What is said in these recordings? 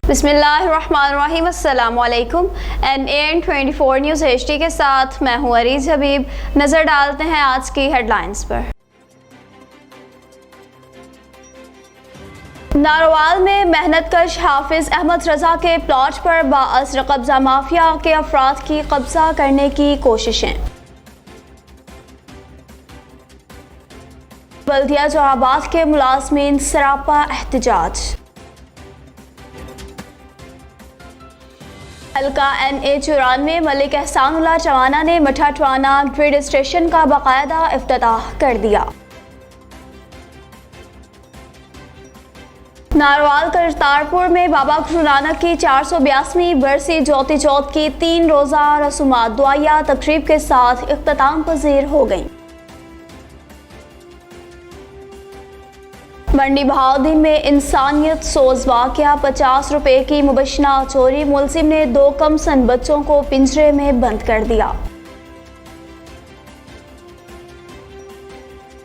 बिस्मिल्लाहिर्रहमानिर्रहीम, अस्सलामुअलैकुम। NAN24 news HD के साथ मैं हूँ अरीज हबीब। नज़र डालते हैं आज की हेडलाइंस पर। नारोवाल में मेहनतकश हाफिज अहमद रजा के प्लॉट पर बाअसर कब्जा माफिया के अफराद की कब्जा करने की कोशिशें। बल्दिया जहाबाद के मुलाजमीन सरापा एहतजाज। हल्का NA94 मलिक एहसानुल्लाह चवाना ने मठा टवाना ग्रिड स्टेशन का बाकायदा इफ्तिताह कर दिया। नारोवाल करतारपुर में बाबा गुरु नानक की 482वीं बरसी ज्योति चौथ की 3 रोज़ा रसूमात दुआया तकरीब के साथ इख्तिताम पजीर हो गईं। मंडी बहाउद्दीन में इंसानियत सोज वाक़या, 50 रुपए की मुबशना चोरी, मुलजिम ने 2 कमसन बच्चों को पिंजरे में बंद कर दिया।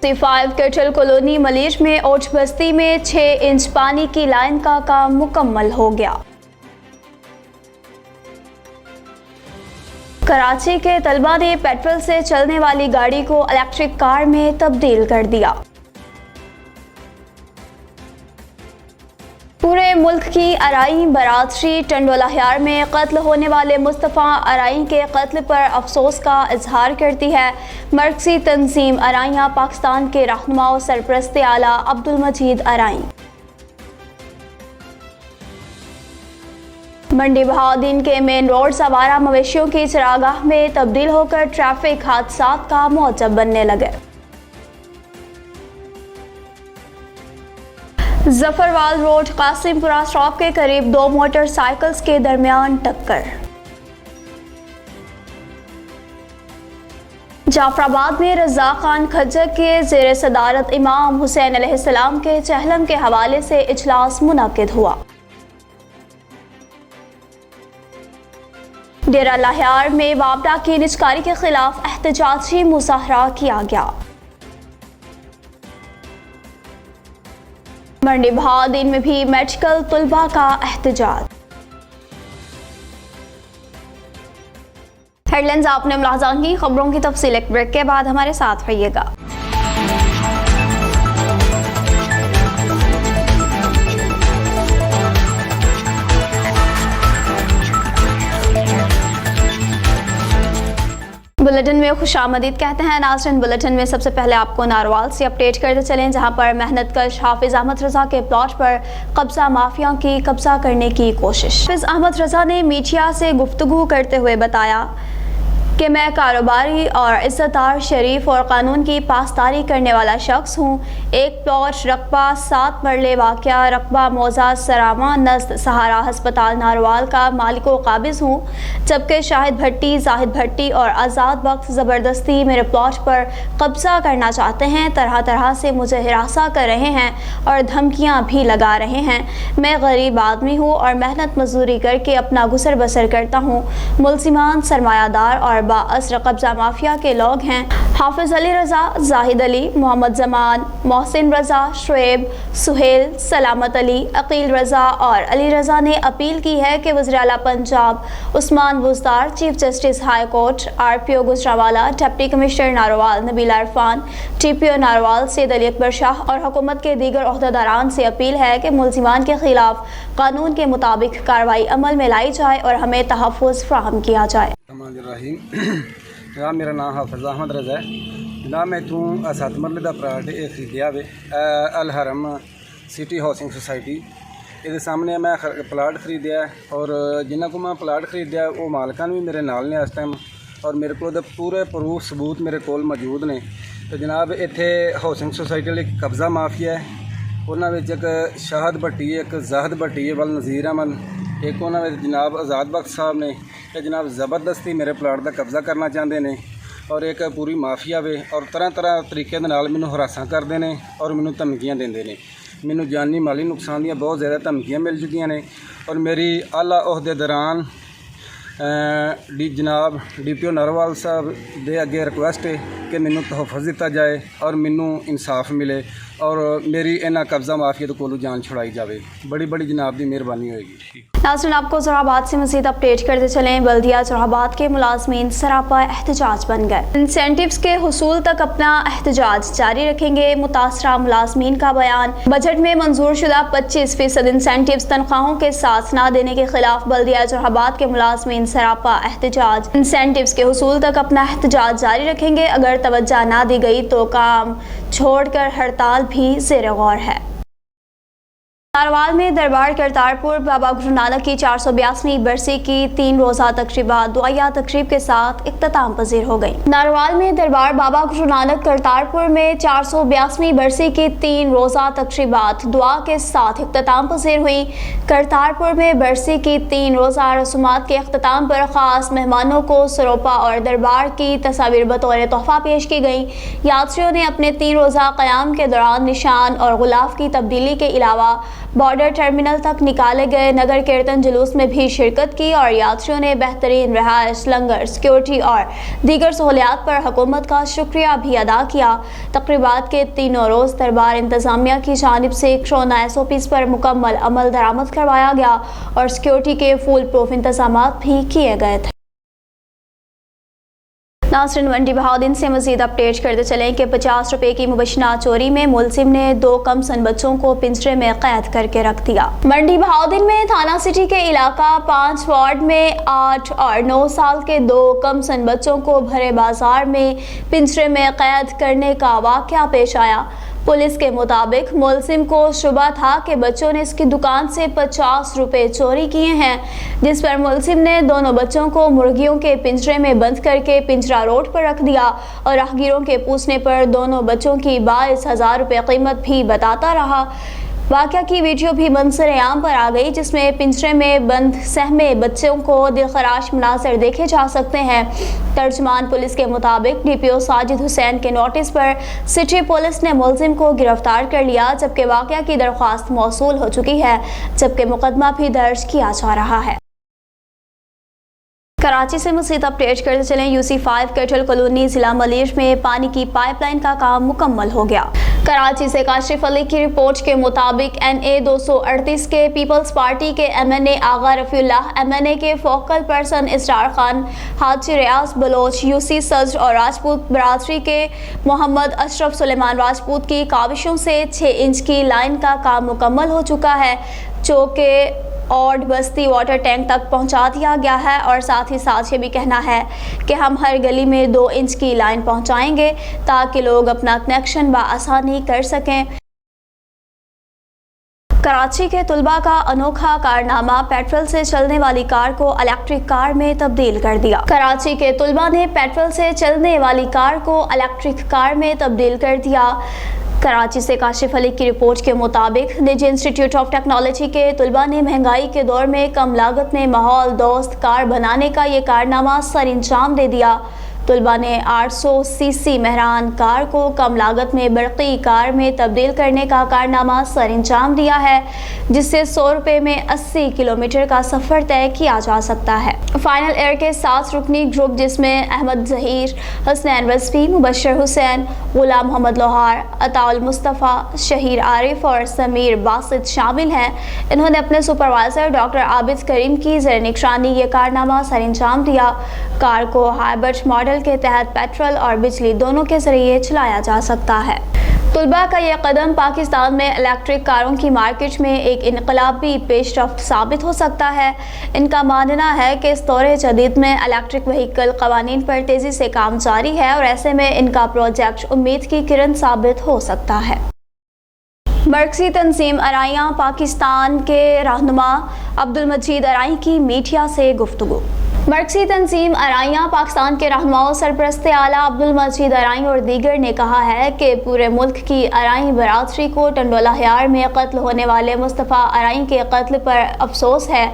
C5 केटल कॉलोनी मलीर में ओट बस्ती में 6 इंच पानी की लाइन का काम मुकम्मल हो गया। कराची के तलबा ने पेट्रोल से चलने वाली गाड़ी को इलेक्ट्रिक कार में तब्दील कर दिया। पूरे मुल्क की अराई बरादरी टंडोला हियार में कत्ल होने वाले मुस्तफ़ा अराई के कत्ल पर अफसोस का इजहार करती है। मरकजी तंजीम अराइयाँ पाकिस्तान के रहनुमा और सरपरस्त आला अब्दुल मजीद अराई। मंडी बहाउद्दीन के मेन रोड सवारा मवेशियों की चरागाह में तब्दील होकर ट्रैफिक हादसात का मौजब बनने लगे। जफरवाल रोड कासिमपुरा स्टॉप के करीब 2 मोटरसाइकिल्स के दरमियान टक्कर। जाफराबाद में रजा खान खज्जर के ज़ेर सदारत इमाम हुसैन अलैहिस्सलाम के चहलम के हवाले से इजलास मुनक्किद हुआ। डेरा लाहियार में वापडा की निजकारी के खिलाफ एहतजाजी मुजाहरा किया गया। मंडी बहाउद्दीन में भी मेडिकल तुलबा का एहतजाज। हेडलाइंस आपने मुलाहजा की। खबरों की तफसील एक ब्रेक के बाद हमारे साथ रहिएगा। बुलेटिन में खुशामदीद कहते हैं नाज़रीन। बुलेटिन में सबसे पहले आपको नारोवाल से अपडेट करते चलें, जहां पर मेहनतकश हाफिज अहमद रजा के प्लॉट पर कब्जा माफिया की कब्जा करने की कोशिश। हाफिज अहमद रजा ने मीडिया से गुफ्तगू करते हुए बताया कि मैं कारोबारी और इज़्ज़तदार, शरीफ और कानून की पासदारी करने वाला शख्स हूँ। एक प्लॉट रकबा 7 मरले वाक़या रकबा मौजा सरामा नज़द सहारा हस्पताल नारोवाल का मालिक व काबिज़ हूँ, जबकि शाहिद भट्टी, जाहिद भट्टी और आज़ाद वक्त ज़बरदस्ती मेरे प्लॉट पर कब्ज़ा करना चाहते हैं। तरह तरह से मुझे हिरासा कर रहे हैं और धमकियाँ भी लगा रहे हैं। मैं गरीब आदमी हूँ और मेहनत मजदूरी करके अपना गुजर बसर करता हूँ। मुलजिमान सरमायादार और बाअसर कब्जा माफिया के लोग हैं। हाफिज अली रजा, जाहिद अली, मोहम्मद जमान, मोहसिन रजा, शुएब, सुहेल, सलामत अली, अकील रजा और अली रजा ने अपील की है कि वज़ीर आला Punjab Usman Buzdar, chief justice high court, RPO Gujranwala, deputy commissioner Narowal Nabila Irfan, TPO Narowal Syed Ali Akbar Shah और हुकूमत के दीगर ओहदेदारान से अपील है कि मुलजिमान के खिलाफ कानून के मुताबिक कार्रवाई अमल में लाई जाए और हमें तहफ़्फ़ुज़ फराहम किया जाए। जनाब मेरा नाम हाफिज अहमद रजा है। जनाब मैं इतों 7 मरले का प्लाट ये खरीदया वे अल हरम सिटी हाउसिंग सोसाइटी ये सामने मैं प्लाट खरीदया और जिन्हों को मैं प्लाट खरीदया वो मालकान भी मेरे नाल ने इस टाइम और मेरे को पूरे प्रूफ सबूत मेरे को मौजूद ने। तो जनाब इत्थे हाउसिंग सोसाइटी वाले कब्जा माफिया है, उन्होंने एक शाहद भट्टी है, एक जाहिद भट्टी है, वाल नज़ीर अमन, एक उन्होंने जनाब आज़ाद बख्श साहब ने जनाब ज़बरदस्ती मेरे प्लाट का कब्जा करना चाहते हैं और एक पूरी माफिया वे और तरह तरह तरीके मैनू हरासा करते हैं और मैनू धमकियाँ देंगे ने। मैनू जानी माली नुकसान दी बहुत ज़्यादा धमकियाँ मिल चुकी ने और मेरी आला ओहदे दौरान جناب DPO نروال صاحب دے اگے ریکویسٹ ہے کہ مینوں تحفظ دیتا جائے اور مینوں انصاف ملے اور میری انہاں قبضہ مافیا کولوں جان چھڑائی جاوے. بڑی بڑی جناب دی مہربانی ہوئے گی. ناظرین آپ کو زورا آباد سے مزید اپڈیٹ کرتے چلیں. بلدیہ زورا آباد کے ملازمین سراپا احتجاج بن گئے. انسینٹیوز کے حصول تک اپنا احتجاج جاری رکھیں گے. متاثرہ ملازمین کا بیان. بجٹ میں منظور شدہ 25% انسینٹیوز تنخواہوں کے ساتھ نہ دینے کے خلاف بلدیہ زورا آباد کے ملازمین سراپا احتجاج. انسینٹیوز کے حصول تک اپنا احتجاج جاری رکھیں گے. اگر توجہ نہ دی گئی تو کام چھوڑ کر ہڑتال بھی زیر غور ہے. ناروال میں دربار کرتارپور بابا گرو نانک کی 482ویں برسی کی 3 روزہ تقریبات دعائیہ تقریب کے ساتھ اختتام پذیر ہو گئی. ناروال میں دربار بابا گرو نانک کرتارپور میں 482ویں برسی کی 3 روزہ تقریبات دعا کے ساتھ اختتام پذیر ہوئی. کرتارپور میں برسی کی 3 روزہ رسومات کے اختتام پر خاص مہمانوں کو سروپا اور دربار کی تصاویر بطور تحفہ پیش کی گئیں. یاتریوں نے اپنے 3 روزہ قیام کے دوران نشان اور غلاف کی تبدیلی کے علاوہ بارڈر ٹرمینل تک نکالے گئے نگر کیرتن جلوس میں بھی شرکت کی اور یاتریوں نے بہترین رہائش، لنگر، سیکیورٹی اور دیگر سہولیات پر حکومت کا شکریہ بھی ادا کیا. تقریبات کے تینوں روز دربار انتظامیہ کی جانب سے کورونا SOPs پر مکمل عمل درآمد کروایا گیا اور سیکیورٹی کے فول پروف انتظامات بھی کیے گئے تھے. ناظرین منڈی بہاؤدین سے مزید اپڈیٹ کرتے چلیں کہ 50 روپے کی مبینہ چوری میں ملزم نے 2 کم سن بچوں کو پنجرے میں قید کر کے رکھ دیا. منڈی بہاؤدین میں تھانہ سٹی کے علاقہ 5 وارڈ میں 8 اور 9 سال کے 2 کم سن بچوں کو بھرے بازار میں پنجرے میں قید کرنے کا واقعہ پیش آیا. پولیس کے مطابق ملزم کو شبہ تھا کہ بچوں نے اس کی دکان سے 50 روپے چوری کیے ہیں، جس پر ملزم نے دونوں بچوں کو مرغیوں کے پنجرے میں بند کر کے پنجرا روڈ پر رکھ دیا اور راہگیروں کے پوچھنے پر دونوں بچوں کی 22,000 روپے قیمت بھی بتاتا رہا. واقعہ کی ویڈیو بھی منظر عام پر آ گئی، جس میں پنجرے میں بند سہمے بچوں کو دلخراش مناظر دیکھے جا سکتے ہیں. ترجمان پولیس کے مطابق DPO ساجد حسین کے نوٹس پر سٹی پولیس نے ملزم کو گرفتار کر لیا، جبکہ واقعہ کی درخواست موصول ہو چکی ہے، جبکہ مقدمہ بھی درج کیا جا رہا ہے. کراچی سے مزید اپڈیٹ کرتے چلیں. UC5 کیٹل کالونی ضلع ملیر میں پانی کی پائپ لائن کا کام مکمل ہو گیا. کراچی سے کاشف علی کی رپورٹ کے مطابق NA 238 کے پیپلز پارٹی کے MNA آغا رفیع اللہ، MNA کے فوکل پرسن اسرار خان، حاجی ریاض بلوچ، UC صدر اور راجپوت برادری کے محمد اشرف سلیمان راجپوت کی کاوشوں سے 6 انچ کی لائن کا کام مکمل ہو چکا ہے، جو کہ اوڈ بستی واٹر ٹینک تک پہنچا دیا گیا ہے. اور ساتھ ہی ساتھ یہ بھی کہنا ہے کہ ہم ہر گلی میں 2 انچ کی لائن پہنچائیں گے تاکہ لوگ اپنا کنیکشن بآسانی کر سکیں. کراچی کے طلباء کا انوکھا کارنامہ، پیٹرول سے چلنے والی کار کو الیکٹرک کار میں تبدیل کر دیا. کراچی کے طلباء نے پیٹرول سے چلنے والی کار کو الیکٹرک کار میں تبدیل کر دیا. کراچی سے کاشف علی کی رپورٹ کے مطابق نجی انسٹیٹیوٹ آف ٹیکنالوجی کے طلباء نے مہنگائی کے دور میں کم لاگت میں ماحول دوست کار بنانے کا یہ کارنامہ سر انجام دے دیا. طلباء نے 800 cc مہران کار کو کم لاگت میں برقی کار میں تبدیل کرنے کا کارنامہ سر انجام دیا ہے، جس سے 100 روپے میں 80 کلومیٹر کا سفر طے کیا جا سکتا ہے. فائنل ایئر کے 7 رکنی گروپ، جس میں احمد ظہیر، حسنین رضوی، مبشر حسین، غلام محمد لوہار، عطا المصطفیٰ، شہیر عارف اور سمیر باسط شامل ہیں. انہوں نے اپنے سپروائزر ڈاکٹر عابد کریم کی زیر نگرانی یہ کارنامہ سر انجام دیا. کار کو ہائبرڈ ماڈل کے تحت پیٹرول اور بجلی دونوں کے ذریعے چلایا جا سکتا ہے. طلباء کا یہ قدم پاکستان میں الیکٹرک کاروں کی مارکیٹ میں ایک انقلابی پیش رفت ثابت ہو سکتا ہے. ان کا ماننا ہے کہ اس دور جدید میں الیکٹرک وہیکل قوانین پر تیزی سے کام جاری ہے اور ایسے میں ان کا پروجیکٹ امید کی کرن ثابت ہو سکتا ہے. مرکزی تنظیم ارائیاں پاکستان کے رہنما عبدالمجید ارائیں کی میڈیا سے گفتگو. مرکزی تنظیم ارائیاں پاکستان کے رہنماؤں سرپرست اعلیٰ عبدالمجید ارائیں اور دیگر نے کہا ہے کہ پورے ملک کی ارائیں برادری کو ٹنڈولہ ہیار میں قتل ہونے والے مصطفیٰ ارائیں کے قتل پر افسوس ہے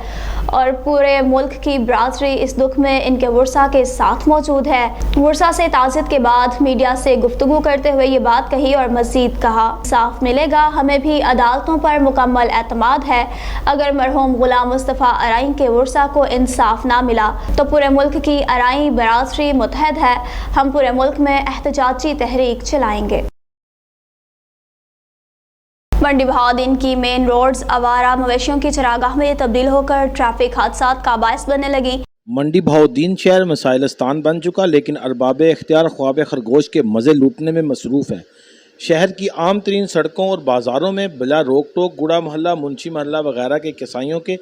اور پورے ملک کی برادری اس دکھ میں ان کے ورثاء کے ساتھ موجود ہے. ورثاء سے تعزیت کے بعد میڈیا سے گفتگو کرتے ہوئے یہ بات کہی اور مزید کہا، انصاف ملے گا، ہمیں بھی عدالتوں پر مکمل اعتماد ہے. اگر مرحوم غلام مصطفیٰ ارائیں کے ورثاء کو انصاف نہ ملا तो पूरे मुल्क की अराई बरादरी मुतहद है, हम पूरे मुल्क में एहतजाजी तहरीक चलाएंगे। मंडी बहाउद्दीन की मेन रोड्स आवारा मवेशियों की चरागाह में तब्दील होकर ट्रैफिक हादसात का बायस बनने लगी। मंडी बहाउद्दीन शहर मसाइलस्तान बन चुका, लेकिन अरबाब इख्तियार ख्वाब खरगोश के मज़े लूटने में मसरूफ़ है। शहर की आम तरीन सड़कों और बाज़ारों में बिला रोक टोक गुड़ा मोहल्ला, मुंशी मोहल्ला वगैरह के कसाईयों के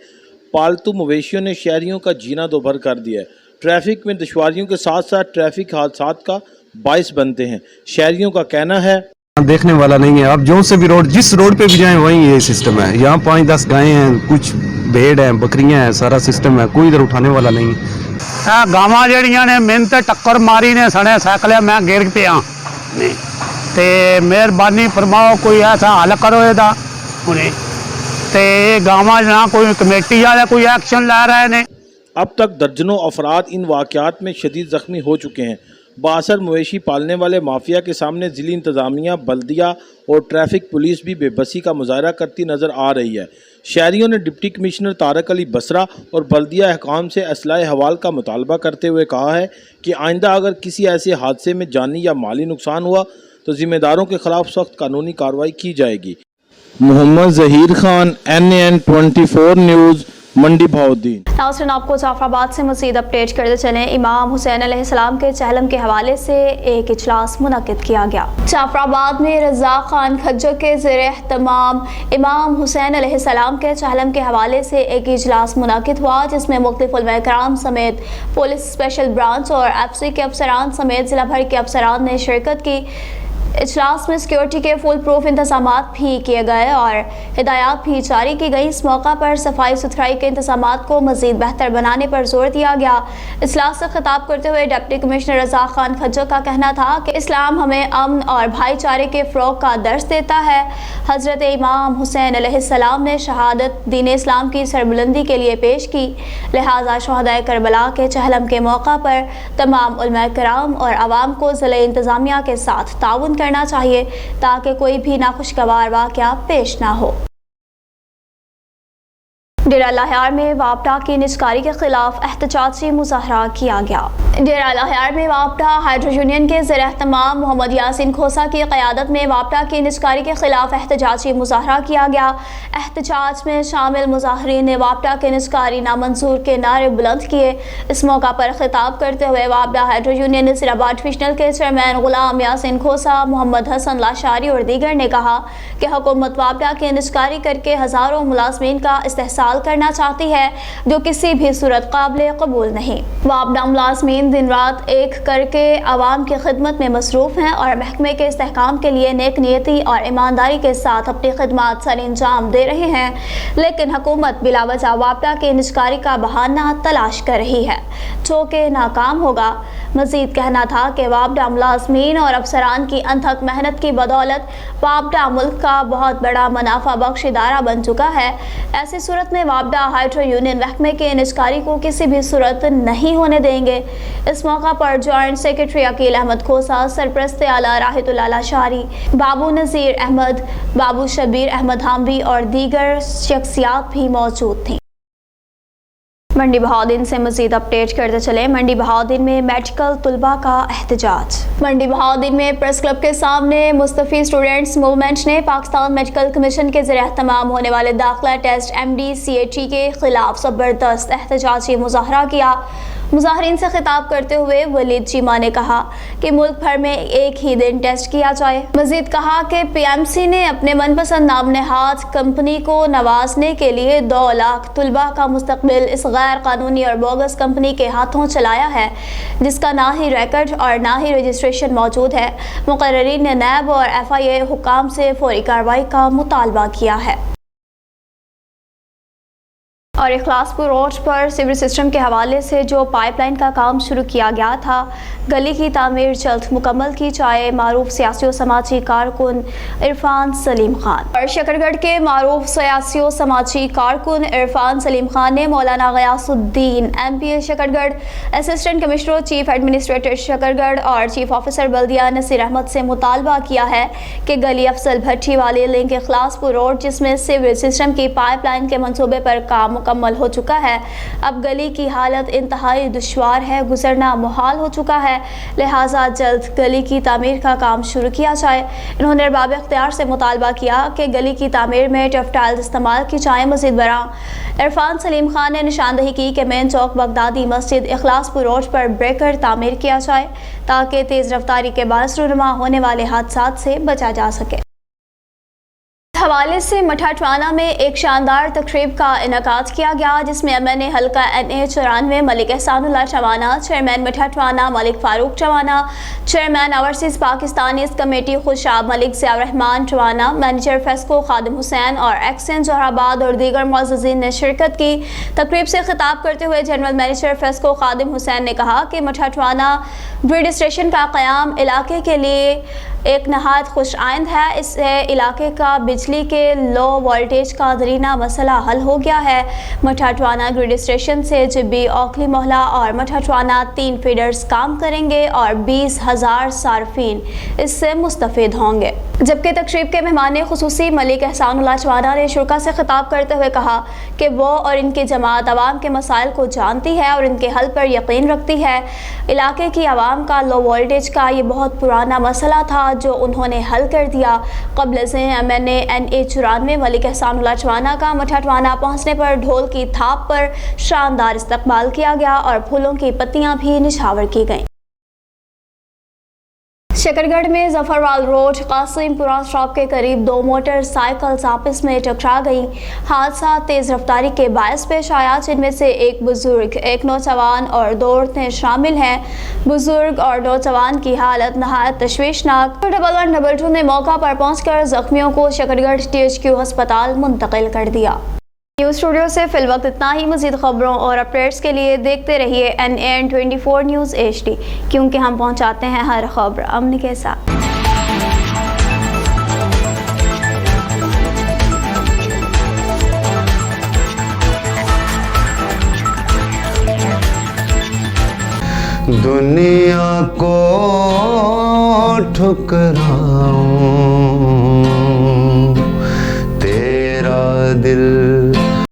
पालतू मवेशियों ने शहरियों का जीना दोभर कर दिया है। ट्रैफिक में दुश्वारियों के साथ साथ ट्रैफिक हादसात का बायस बनते हैं। शहरियों का कहना है देखने वाला नहीं है। आप जो से भी रोड, जिस रोड पे भी जाएं वहीं ये सिस्टम है। यहाँ 5-10 गायें हैं, कुछ भेड़ हैं, बकरियां हैं, सारा सिस्टम है, कोई इधर उठाने वाला नहीं है। गावां ਜਿਹੜੀਆਂ ਨੇ ਮਿਹਨਤ ਟੱਕਰ ਮਾਰੀ ਨੇ ਸਣੇ ਸਾਈਕਲ ਮੈਂ ਗਿਰ ਪਿਆ ਨੇ ਤੇ ਮਿਹਰਬਾਨੀ ਫਰਮਾਓ ਕੋਈ ਐਸਾ ਹੱਲ ਕਰੋ ਇਹਦਾ ਹੁਣੇ ਤੇ गावां ना कोई कमेटी वाले कोई एक्शन ले रहे ने। अब तक दर्जनों अफराद इन वाक़यात में शदीद ज़ख्मी हो चुके हैं। बासर मवेशी पालने वाले माफिया के सामने ज़िली इंतज़ामिया, बल्दिया और ट्रैफिक पुलिस भी बेबसी का मुजाहरा करती नज़र आ रही है। शहरियों ने डिप्टी कमिश्नर तारक अली बसरा और बल्दिया अहकाम से असलाह हवाल का मुतालबा करते हुए कहा है कि आइंदा अगर किसी ऐसे हादसे में जानी या माली नुकसान हुआ तो ज़िम्मेदारों के ख़िलाफ़ सख्त कानूनी कार्रवाई की जाएगी। मोहम्मद ज़हीर खान, NAN 24 न्यूज़, मंडी बहाउद्दीन। नाज़रीन, आपको जाफराबाद से मज़ीद अपडेट करते चलें। इमाम हुसैन अलैहिस्सलाम के चहलम के हवाले से एक इजलास मुनक़िद किया गया। जाफराबाद में रज़ाक खान खज्जर के ज़ेर एहतमाम इमाम हुसैन अलैहिस्सलाम के चहलम के हवाले से एक इजलास मुनक़िद हुआ, जिसमें मुख्तलिफ उलमा कराम समेत पुलिस स्पेशल ब्रांच और FC के अफसरान समेत ज़िला भर के अफसरान ने शिरकत की। इजलास में सिक्योरिटी के फुल प्रूफ इंतजामात भी किए गए और हिदायत भी जारी की गई। इस मौका पर सफाई सुथराई के इंतजामात को मज़ीद बेहतर बनाने पर जोर दिया गया। इजलास से खिताब करते हुए डिप्टी कमिश्नर रज़ाक खान खज्जर का कहना था कि इस्लाम हमें अमन और भाईचारे के फ़रोग़ का दर्स देता है। हज़रत इमाम हुसैन अलैहिस्सलाम ने शहादत दीन इस्लाम की सरबुलंदी के लिए पेश की, लिहाजा शुहदाए करबला के चहलम के मौका पर तमाम उलमा कराम और आवाम को ज़िले इंतज़ामिया के साथ ताउन करना चाहिए ताकि कोई भी नाखुशगवार वाक़या पेश ना हो। डेरा लाहौर में वापडा की निजकारी के खिलाफ एहतजाजी मुजाहरा किया गया। डेरा लाहौर में वापडा हाइड्रो यूनियन के ज़ेर एहतमाम मोहम्मद यासीन खोसा की क़यादत में वापडा की निजकारी के खिलाफ एहतजाजी मुजाहरा किया गया। एहतजाज में शामिल मुजाहरीन ने वापडा के निजकारी नामंजूर के नारे बुलंद किए। इस मौका पर खिताब करते हुए वापडा हाइड्रो यूनियन नसीराबाद डिविजनल के चेयरमैन गुलाम यासीन खोसा, मोहम्मद हसन लाशारी और दीगर ने कहा कि हुकूमत वापडा की निजकारी करके हज़ारों मुलाजमीन का इस्तेहसाल करना चाहती है, जो किसी भी सूरत काबिल कबूल नहीं। वापडा मुलाजमीन दिन रात एक करके आवाम की खिदमत में मसरूफ़ हैं और महकमे के इस्तेहकाम के लिए नेक नियती और ईमानदारी के साथ अपनी खिदमत सर अंजाम दे रहे हैं, लेकिन हुकूमत बिलावजह वापडा के निजकारी का बहाना तलाश कर रही है, जो कि नाकाम होगा। मजीद कहना था कि वापडा मुलाजमीन और अफसरान की अनथक मेहनत की बदौलत वापडा मुल्क का बहुत बड़ा मुनाफा बख्श इदारा बन चुका है। ऐसी सूरत में वापडा हाइड्रो यूनियन महकमे के निजकारी को किसी भी सूरत नहीं होने देंगे। इस मौका पर जॉइंट सेक्रेटरी अकील अहमद खोसा, सरपरस्त आला राहितुल्लाह लाशारी, बाबू नज़ीर अहमद, बाबू शबीर अहमद हाम्बी और दीगर शख्सियात भी मौजूद थीं। मंडी बहाउद्दीन से मजीद अपडेट करते चले। मंडी बहाउद्दीन में मेडिकल तुलबा का एहतजाज। मंडी बहाउद्दीन में प्रेस क्लब के सामने मुस्तफ़ी स्टूडेंट्स मूवमेंट ने पाकिस्तान मेडिकल कमीशन के ज़रिए तमाम होने वाले दाखिला टेस्ट MD CAT के खिलाफ ज़बरदस्त एहतजाजी मुजाहरा किया। मुजाहरीन से खिताब करते हुए वलीद चीमा ने कहा कि मुल्क भर में एक ही दिन टेस्ट किया जाए। मजीद कहा कि PMC ने अपने मनपसंद नाम नहाद कंपनी को नवाजने के लिए 2 लाख तुलबा का मुस्तकबिल इस गैर कानूनी और बोगस कंपनी के हाथों चलाया है, जिसका ना ही रिकॉर्ड और ना ही रजिस्ट्रेशन मौजूद है। मुकर्रीन ने नैब और FIA हुकाम से फौरी कार्रवाई का मुतालबा किया है। और इखलासपुर रोड पर सीवर सिस्टम के हवाले से जो पाइपलाइन का काम शुरू किया गया था, गली की तामीर जल्द मुकम्मल की जाए। मारूफ सियासी और समाजी कारकुन इरफान सलीम खान। और शकरगढ़ के मारूफ सियासी और समाजी कारकुन इरफान सलीम खान ने Maulana Ghiyasuddin MPA Shakargarh, assistant commissioner chief administrator Shakargarh और चीफ ऑफिसर बल्दिया नसीर अहमद से मुतालबा किया है कि गली अफजल भट्टी वाली लिंक इखलासपुर रोड, जिसमें सीवर सिस्टम की पाइपलाइन के मंसूबे पर काम मुकम्मल हो चुका है। अब गली की हालत इंतहाई दुश्वार है, गुजरना मुहाल हो चुका है, लिहाजा जल्द गली की तामीर का काम शुरू किया जाए। इन्होंने अरबाब इख्तियार से मुतालबा किया कि गली की तामीर में टफ टाइल्स इस्तेमाल की जाए। मज़ीद बरा इरफान सलीम खान ने निशानदही की कि मेन चौक बगदादी मस्जिद इखलासपुर रोड पर ब्रेकर तामीर किया जाए ताकि तेज़ रफ्तारी के बायस रुनुमा होने वाले हादसात से बचा जा सके। हवाले से मठाटवाना में एक शानदार तकरीब का इनेकाद किया गया जिसमें MNA हल्का NA 94 Malik Ehsanullah Chawana, chairman Mitha Tiwana Malik Farooq Chawana, chairman overseas Pakistanis committee Khushab Malik Ziaur Rehman Chawana, manager FESCO Khadim Hussain और एक्सचेंज जोहराबाद और दीगर मुअज़्ज़ज़ीन ने शिरकत की। तकरीब से खिताब करते हुए general manager FESCO Khadim Hussain ने कहा कि मठाटवाना ग्रिड स्टेशन का क़याम इलाके के लिए एक नहायत खुश आइंद है। इससे इलाके का बिजली के लो वोल्टेज का दरीना मसला हल हो गया है। मठाटवाना ग्रिड स्टेशन से जिब्बी, ओखली मोहल्ला और मठाटवाना 3 फीडर्स काम करेंगे और 20,000 सार्फिन इससे मुस्तफ़िद होंगे। जबकि तकरीब के मेहमान खुसूसी मलिक एहसानुल्लाह चवाना ने शुरा से खिताब करते हुए कहा कि वो और इनकी जमात आवाम के मसाइल को जानती है और इनके हल पर यकीन रखती है। इलाके की आवाम का लो वोल्टेज का ये बहुत पुराना मसला था जो उन्होंने हल कर दिया। क़ब्ल से MNA NA 94 मलिक एहसानुल्लाह चवाना का मठाटवाना पहुँचने पर ढोल की थाप पर शानदार इस्तकबाल किया गया और फूलों की पत्तियाँ भी निछावर की गईं। शकरगढ़ में जफरवाल रोड कासिमपुरा स्टॉप के करीब 2 मोटरसाइकिल्स आपस में टकरा गई। हादसा तेज़ रफ्तारी के बायस पेश आया जिनमें से एक बुजुर्ग, एक नौजवान और 2 औरतें शामिल हैं। बुजुर्ग और नौजवान की हालत नहायत तशवीशनाक। 1112 ने मौका पर पहुंचकर जख्मियों को शकरगढ़ THQ अस्पताल मुंतकिल कर दिया। न्यूज़ स्टूडियो से फिल वक्त इतना ही। मज़ीद खबरों और अपडेट्स के लिए देखते रहिए NAN 24 न्यूज़ HD, क्योंकि हम पहुंचाते हैं हर खबर अमन के साथ। दुनिया को ठुकराऊं